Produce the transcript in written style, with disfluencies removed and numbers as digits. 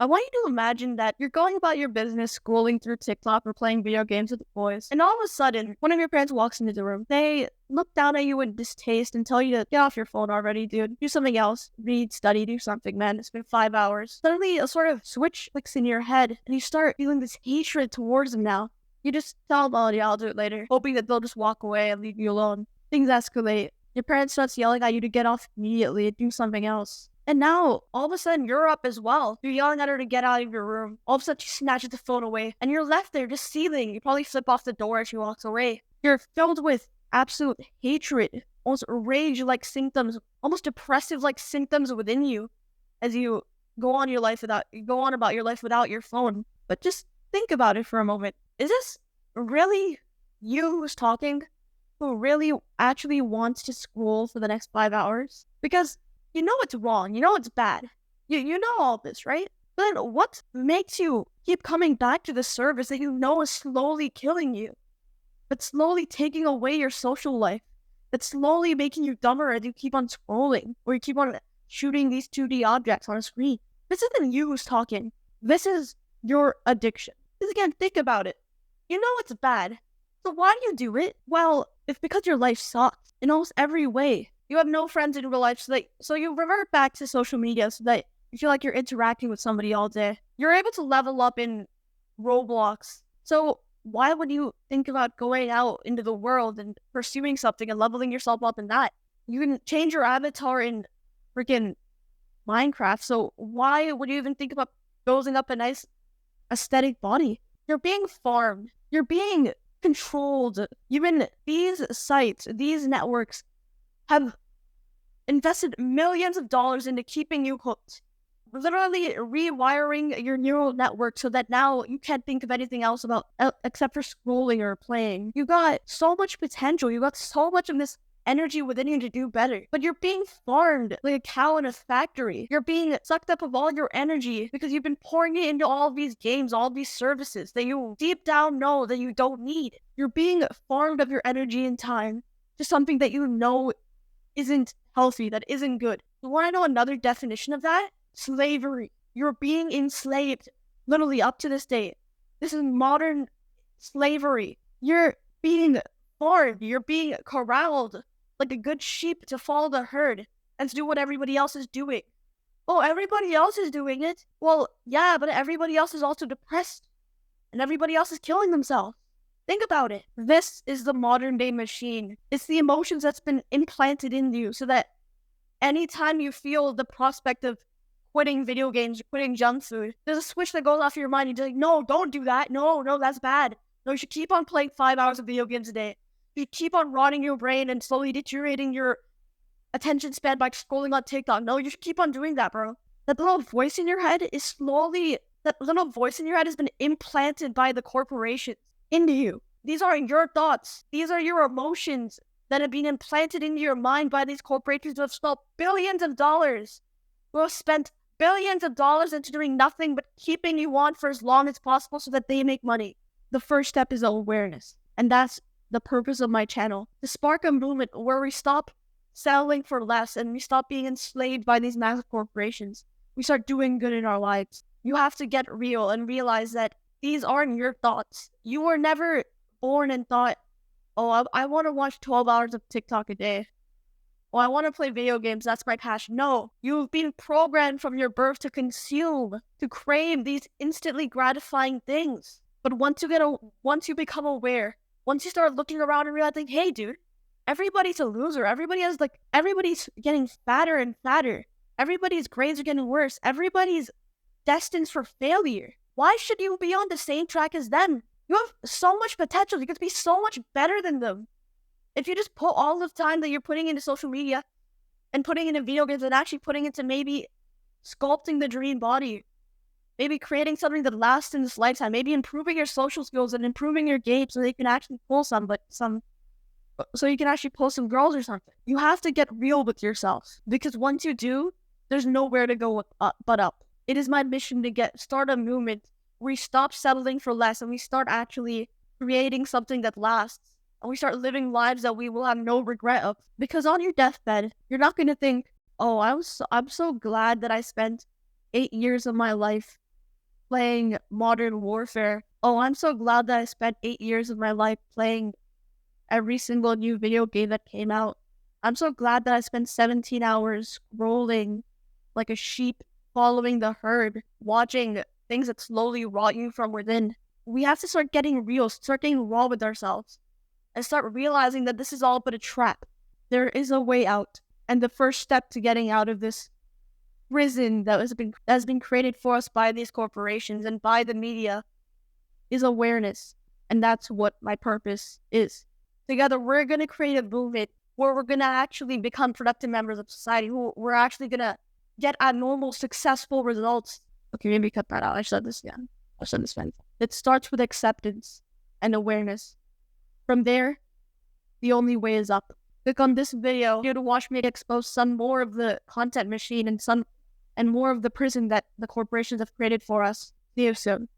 I want you to imagine that you're going about your business, scrolling through TikTok or playing video games with the boys, and all of a sudden, one of your parents walks into the room. They look down at you with distaste and tell you to get off your phone already, dude. Do something else. Read, study, do something, man. It's been 5 hours. Suddenly, a sort of switch clicks in your head, and you start feeling this hatred towards them now. You just tell them, oh, yeah, I'll do it later, hoping that they'll just walk away and leave you alone. Things escalate. Your parents starts yelling at you to get off immediately and do something else. And now, all of a sudden, you're up as well. You're yelling at her to get out of your room. All of a sudden, she snatches the phone away, and you're left there just seething. You probably flip off the door as she walks away. You're filled with absolute hatred, almost rage-like symptoms, almost depressive-like symptoms within you as you go on about your life without your phone. But just think about it for a moment. Is this really you who's talking, who really actually wants to scroll for the next 5 hours? Because you know it's wrong. You know it's bad. You know all this, right? But then what makes you keep coming back to the service that you know is slowly killing you, but slowly taking away your social life, that's slowly making you dumber as you keep on scrolling, or you keep on shooting these 2D objects on a screen? This isn't you who's talking. This is your addiction. Because again, think about it. You know it's bad. So why do you do it? Well, it's because your life sucks in almost every way. You have no friends in real life, so you revert back to social media so that you feel like you're interacting with somebody all day. You're able to level up in Roblox. So why would you think about going out into the world and pursuing something and leveling yourself up in that? You can change your avatar in freaking Minecraft. So why would you even think about building up a nice aesthetic body? You're being farmed. You're being controlled. Even these sites, these networks have invested millions of dollars into keeping you hooked. Literally rewiring your neural network so that now you can't think of anything else except for scrolling or playing. You got so much potential. You got so much of this energy within you to do better, but you're being farmed like a cow in a factory. You're being sucked up of all your energy because you've been pouring it into all these games, all these services that you deep down know that you don't need. You're being farmed of your energy and time to something that you know isn't healthy, that isn't good. You want to know another definition of that? Slavery. You're being enslaved, literally up to this day. This is modern slavery. You're being farmed. You're being corralled like a good sheep to follow the herd and to do what everybody else is doing. Oh, everybody else is doing it? Well, yeah, but everybody else is also depressed, and everybody else is killing themselves. Think about it. This is the modern day machine. It's the emotions that's been implanted in you so that anytime you feel the prospect of quitting video games or quitting junk food, there's a switch that goes off your mind. You're like, no, don't do that. No, that's bad. No, you should keep on playing 5 hours of video games a day. You keep on rotting your brain and slowly deteriorating your attention span by scrolling on TikTok. No, you should keep on doing that, bro. That little voice in your head has been implanted by the corporations into you. These aren't your thoughts. These are your emotions that have been implanted into your mind by these corporations who have spent billions of dollars. Who have spent billions of dollars into doing nothing but keeping you on for as long as possible so that they make money. The first step is awareness. And that's the purpose of my channel. To spark a movement where we stop settling for less and we stop being enslaved by these massive corporations. We start doing good in our lives. You have to get real and realize that these aren't your thoughts. You were never born and thought, oh, I want to watch 12 hours of TikTok a day. Oh, I want to play video games. That's my passion. No, you've been programmed from your birth to consume, to crave these instantly gratifying things. But once you become aware, once you start looking around and realizing, hey, dude, everybody's a loser. Everybody's getting fatter and fatter. Everybody's grades are getting worse. Everybody's destined for failure. Why should you be on the same track as them? You have so much potential. You could be so much better than them. If you just put all the time that you're putting into social media and putting into video games and actually putting into maybe sculpting the dream body, maybe creating something that lasts in this lifetime, maybe improving your social skills and improving your game so you can actually pull some girls or something. You have to get real with yourself, because once you do, there's nowhere to go but up. It is my mission to start a movement where we stop settling for less and we start actually creating something that lasts. And we start living lives that we will have no regret of. Because on your deathbed, you're not going to think, oh, I'm so glad that I spent 8 years of my life playing Modern Warfare. Oh, I'm so glad that I spent 8 years of my life playing every single new video game that came out. I'm so glad that I spent 17 hours scrolling like a sheep, following the herd, watching things that slowly rot you from within. We have to start getting real, start getting raw with ourselves, and start realizing that this is all but a trap. There is a way out. And the first step to getting out of this prison that has been created for us by these corporations and by the media is awareness. And that's what my purpose is. Together, we're going to create a movement where we're going to actually become productive members of society, who we're actually going to get abnormal, successful results. Okay, maybe cut that out. I said this again. I said this again. It starts with acceptance and awareness. From there, the only way is up. Click on this video here to watch me expose some more of the content machine and more of the prison that the corporations have created for us. See you soon.